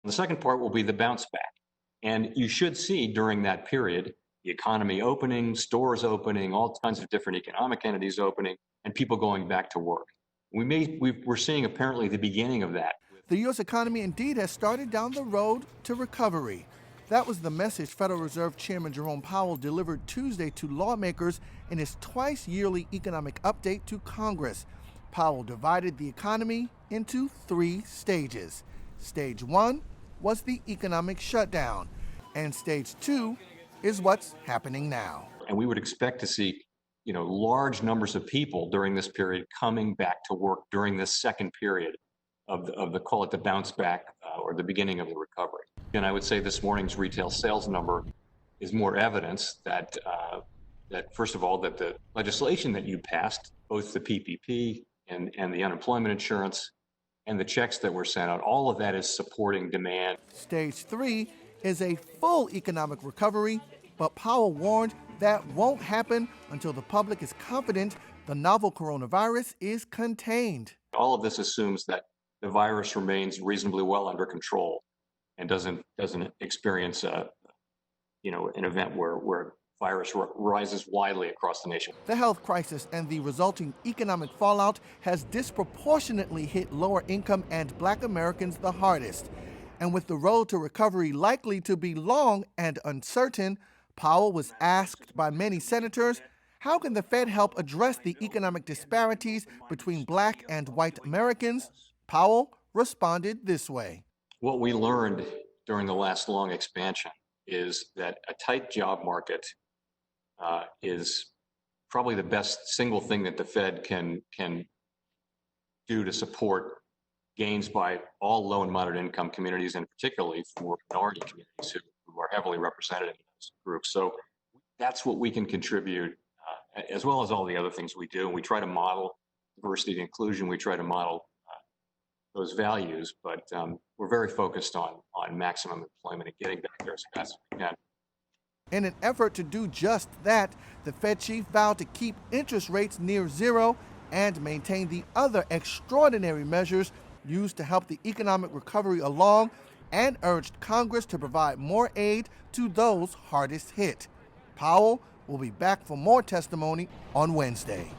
The second part will be the bounce back. And you should see during that period the economy opening, stores opening, all kinds of different economic entities opening, and people going back to work. We're seeing apparently the beginning of that. The U.S. economy indeed has started down the road to recovery. That was the message Federal Reserve Chairman Jerome Powell delivered Tuesday to lawmakers in his twice-yearly economic update to Congress. Powell divided the economy into 3 stages. Stage 1 was the economic shutdown, and stage 2 is what's happening now. And we would expect to see, large numbers of people during this period coming back to work during this second period of the call it the bounce back or the beginning of the recovery. And I would say this morning's retail sales number is more evidence that first of all, that the legislation that you passed, both the PPP and the unemployment insurance and the checks that were sent out, all of that is supporting demand. Stage 3 is a full economic recovery, but Powell warned that won't happen until the public is confident the novel coronavirus is contained. All of this assumes that the virus remains reasonably well under control and doesn't experience an event where virus rises widely across the nation. The health crisis and the resulting economic fallout has disproportionately hit lower income and Black Americans the hardest. And with the road to recovery likely to be long and uncertain, Powell was asked by many senators, how can the Fed help address the economic disparities between Black and white Americans? Powell responded this way. What we learned during the last long expansion is that a tight job market is probably the best single thing that the Fed can do to support gains by all low and moderate income communities, and particularly for minority communities who are heavily represented in those groups. So that's what we can contribute, as well as all the other things we do. And we try to model diversity and inclusion. We try to model those values, but we're very focused on maximum employment and getting back there as fast as we can. In an effort to do just that, the Fed chief vowed to keep interest rates near zero and maintain the other extraordinary measures used to help the economic recovery along, and urged Congress to provide more aid to those hardest hit. Powell will be back for more testimony on Wednesday.